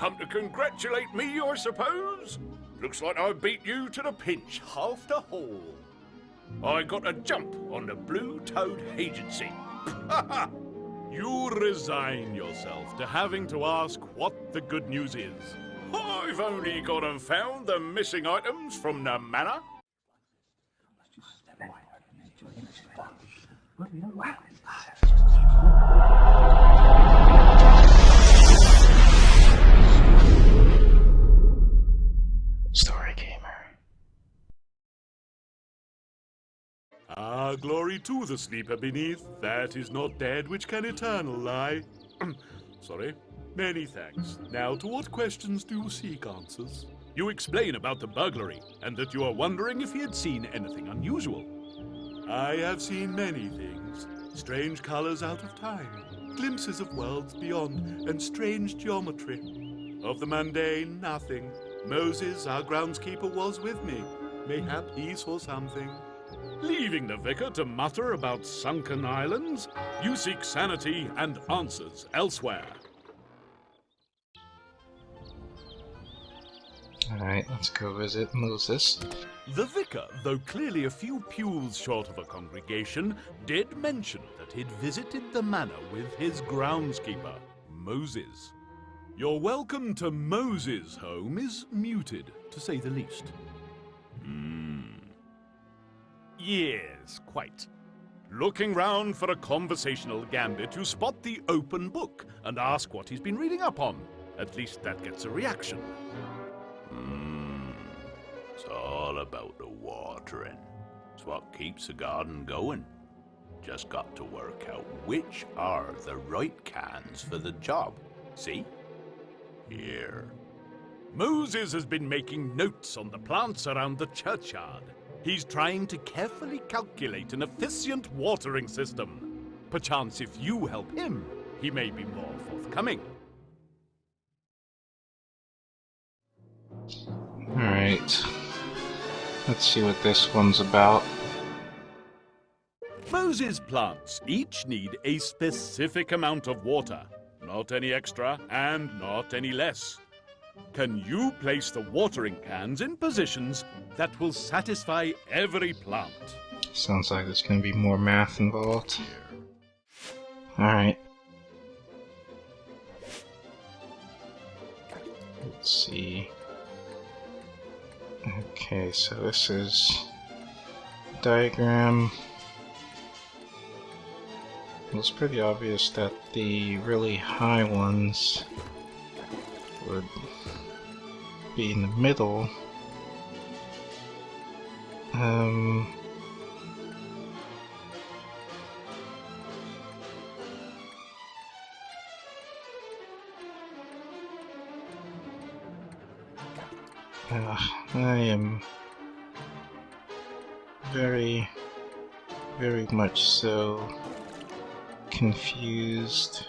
come to congratulate me, I suppose? Looks like I beat you to the pinch, half the haul. I got a jump on the Blue Toad Agency. You resign yourself to having to ask what the good news is. I've only gone and found the missing items from the manor. Story Gamer. Ah, glory to the sleeper beneath. That is not dead which can eternal lie. Sorry. Many thanks. Now, to what questions do you seek answers? You explain about the burglary, and that you are wondering if he had seen anything unusual. I have seen many things. Strange colors out of time, glimpses of worlds beyond, and strange geometry. Of the mundane, nothing. Moses, our groundskeeper, was with me. Mayhap he saw something. Leaving the vicar to mutter about sunken islands, you seek sanity and answers elsewhere. Alright, let's go visit Moses. The vicar, though clearly a few pews short of a congregation, did mention that he'd visited the manor with his groundskeeper, Moses. Your welcome to Moses' home is muted, to say the least. Yes, quite. Looking round for a conversational gambit, you spot the open book and ask what he's been reading up on. At least that gets a reaction. It's all about the watering. It's what keeps the garden going. Just got to work out which are the right cans for the job. See? Here. Moses has been making notes on the plants around the churchyard. He's trying to carefully calculate an efficient watering system. Perchance if you help him, he may be more forthcoming. Alright. Let's see what this one's about. Moses' plants each need a specific amount of water. Not any extra and not any less. Can you place the watering cans in positions that will satisfy every plant? Sounds like there's gonna be more math involved. Alright. Let's see. Okay, so this is diagram. Well, it's pretty obvious that the really high ones would be in the middle. I am very much so confused.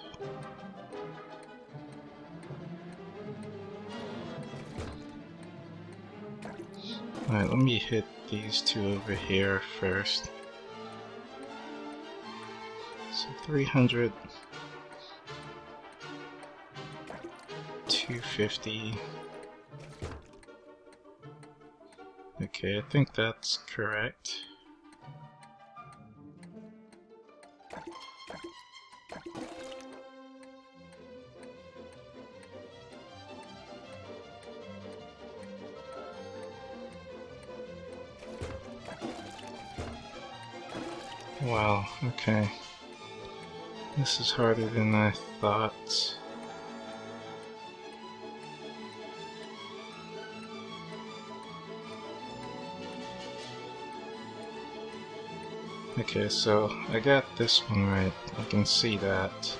Alright, let me hit these two over here first. So 300, 250. Okay, I think that's correct. Wow, okay. This is harder than I thought. Okay, so I got this one right. I can see that.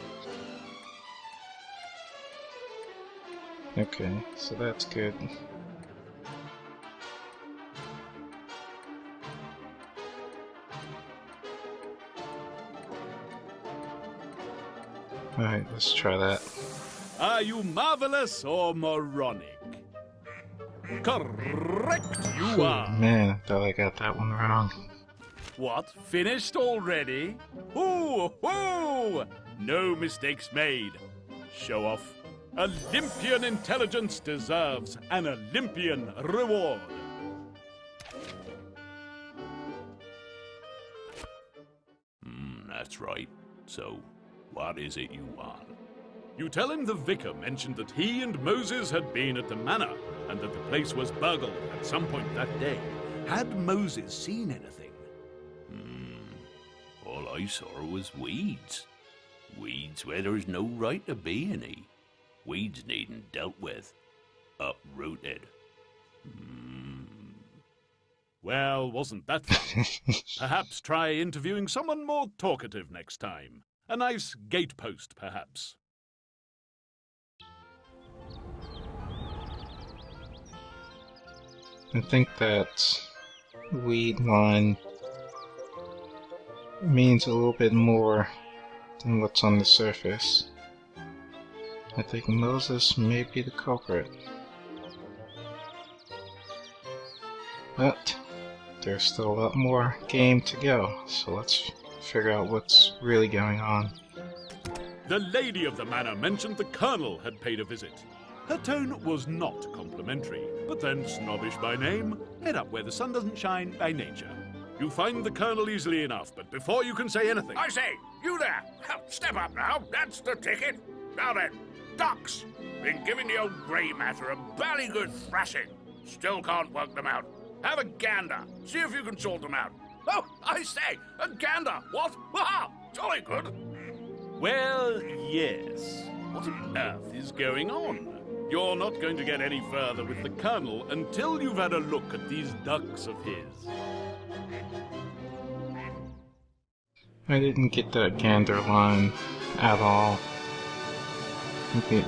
Okay, so that's good. Alright, let's try that. Are you marvelous or moronic? Correct, you are. Man, I thought I got that one wrong. What? Finished already? Ooh, ooh! No mistakes made. Show off. Olympian intelligence deserves an Olympian reward. That's right. So, what is it you want? You tell him the vicar mentioned that he and Moses had been at the manor and that the place was burgled at some point that day. Had Moses seen anything? All I saw was weeds. Weeds where there's no right to be any. Weeds needing dealt with. Uprooted. Well, wasn't that fun? Perhaps try interviewing someone more talkative next time. A nice gatepost, perhaps. I think that weed line means a little bit more than what's on the surface. I think Moses may be the culprit. But there's still a lot more game to go, so let's figure out what's really going on. The lady of the manor mentioned the colonel had paid a visit. Her tone was not complimentary, but then snobbish by name. Head up where the sun doesn't shine by nature. You find the colonel easily enough, but before you can say anything... I say, you there! Step up now, that's the ticket. Now then, ducks! Been giving the old grey matter a bally good thrashing. Still can't work them out. Have a gander. See if you can sort them out. Oh, I say, a gander. What? Ha! Jolly good. Well, yes. What on earth is going on? You're not going to get any further with the colonel until you've had a look at these ducks of his. I didn't get that gander line at all.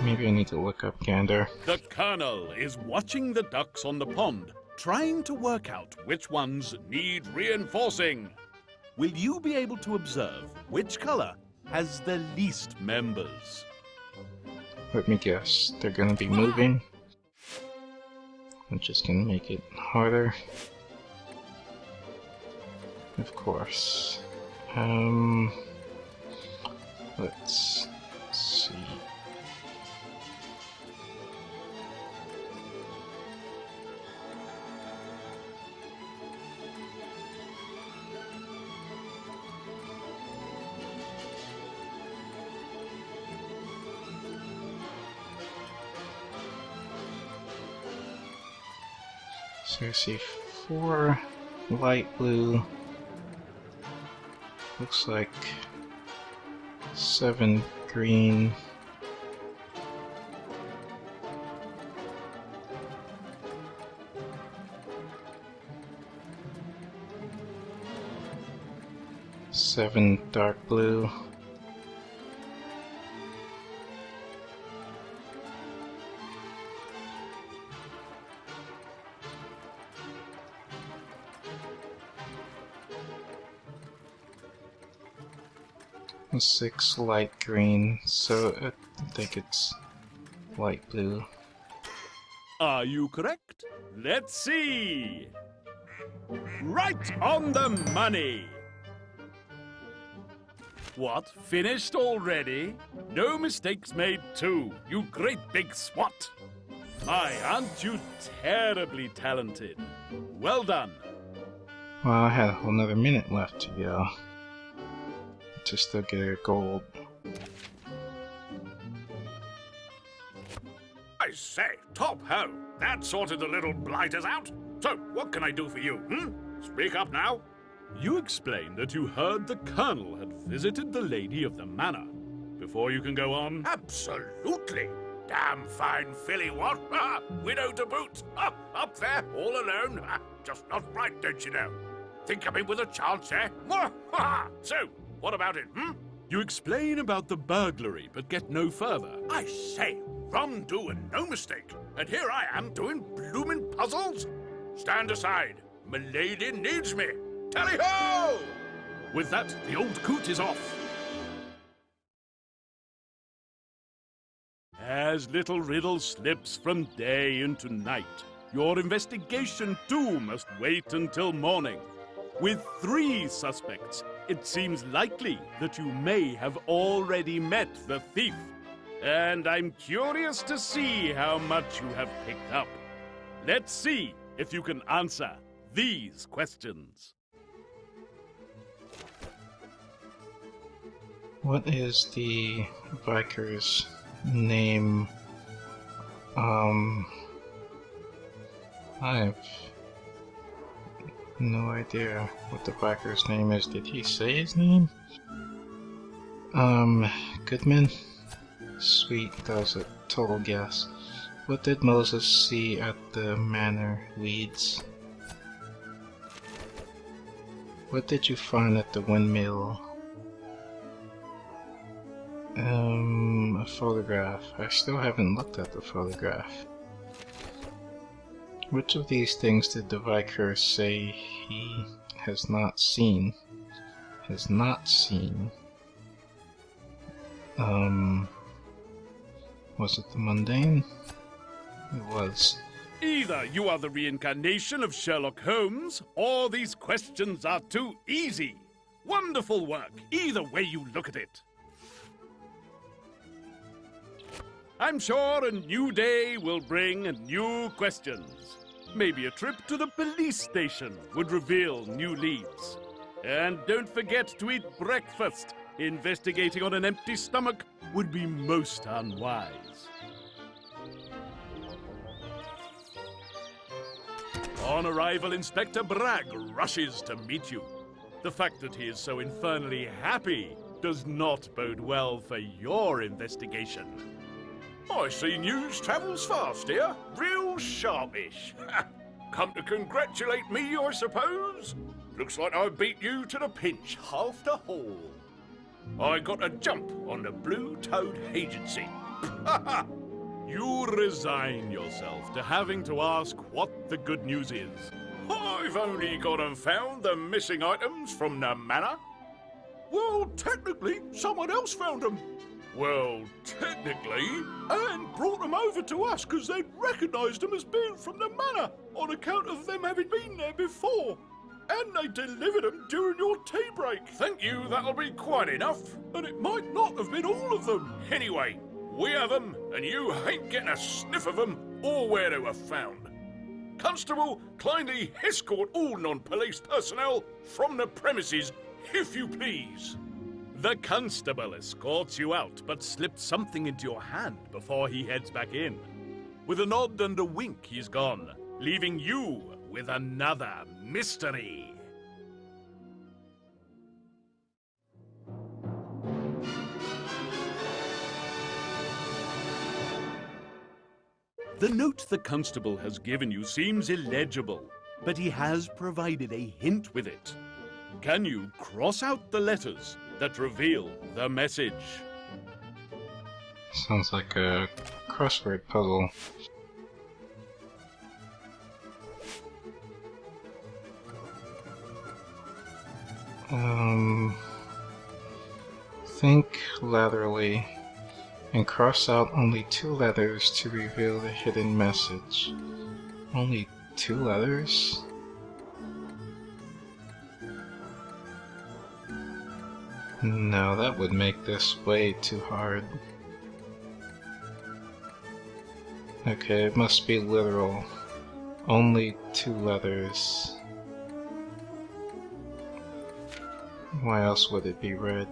Maybe I need to look up gander. The colonel is watching the ducks on the pond, trying to work out which ones need reinforcing. Will you be able to observe which color has the least members? Let me guess. They're gonna be moving. I'm just gonna make it harder. Of course. Let's see. So I see 4 light blue. Looks like 7 green. Seven dark blue. And 6 light green, so I think it's light blue. Are you correct? Let's see. Right on the money. What, finished already? No mistakes made too, you great big swat. My, aren't you terribly talented? Well done. Well, I had a whole another minute left to go. To still get a gold. I say, top ho! That sorted the little blighters out. So, what can I do for you, Speak up now. You explained that you heard the colonel had visited the lady of the manor. Before you can go on... Absolutely. Damn fine filly, what? Widow to boot. Up there, all alone. Just not right, don't you know? Think of me with a chance, eh? So, what about it, You explain about the burglary, but get no further. I say, rum do and no mistake. And here I am doing bloomin' puzzles? Stand aside. Milady needs me. Tally-ho! With that, the old coot is off. As little Riddle slips from day into night, your investigation too must wait until morning. With 3 suspects, it seems likely that you may have already met the thief. And I'm curious to see how much you have picked up. Let's see if you can answer these questions. What is the Viker's name? I have no idea what the Viker's name is. Did he say his name? Goodman? Sweet, that was a total guess. What did Moses see at the manor, Leeds? What did you find at the windmill? A photograph. I still haven't looked at the photograph. Which of these things did the Viker say he has not seen? Has not seen. Was it the mundane? It was. Either you are the reincarnation of Sherlock Holmes, or these questions are too easy. Wonderful work, either way you look at it. I'm sure a new day will bring new questions. Maybe a trip to the police station would reveal new leads. And don't forget to eat breakfast. Investigating on an empty stomach would be most unwise. On arrival, Inspector Bragg rushes to meet you. The fact that he is so infernally happy does not bode well for your investigation. I see news travels fast here. Real sharpish. Come to congratulate me, I suppose? Looks like I beat you to the pinch half the hall. I got a jump on the Blue Toad Agency. You resign yourself to having to ask what the good news is. I've only gone and found the missing items from the manor. Well, technically, someone else found them. Well, technically, and brought them over to us because they'd recognised them as being from the manor on account of them having been there before. And they delivered them during your tea break. Thank you, that'll be quite enough. And it might not have been all of them. Anyway, we have them, and you ain't getting a sniff of them or where they were found. Constable, kindly escort all non-police personnel from the premises, if you please. The constable escorts you out, but slips something into your hand before he heads back in. With a nod and a wink, he's gone, leaving you with another mystery. The note the constable has given you seems illegible, but he has provided a hint with it. Can you cross out the letters that reveal the message? Sounds like a crossword puzzle. Think laterally and cross out only 2 letters to reveal the hidden message. Only 2 letters? No, that would make this way too hard. Okay, it must be literal. Only 2 letters. Why else would it be red?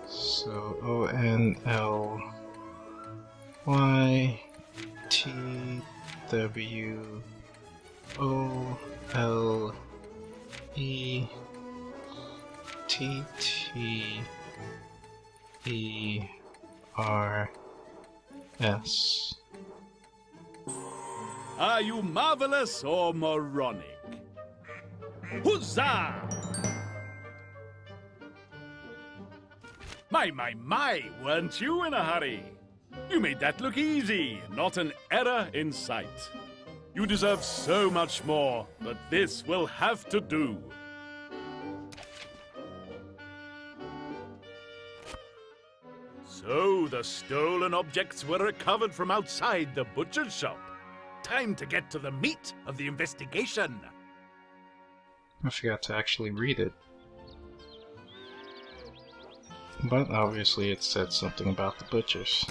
So ONLYTWOLETTERS. Are you marvelous or moronic? Huzzah! My, weren't you in a hurry? You made that look easy, not an error in sight. You deserve so much more, but this will have to do. So the stolen objects were recovered from outside the butcher's shop. Time to get to the meat of the investigation. I forgot to actually read it. But obviously it said something about the butchers.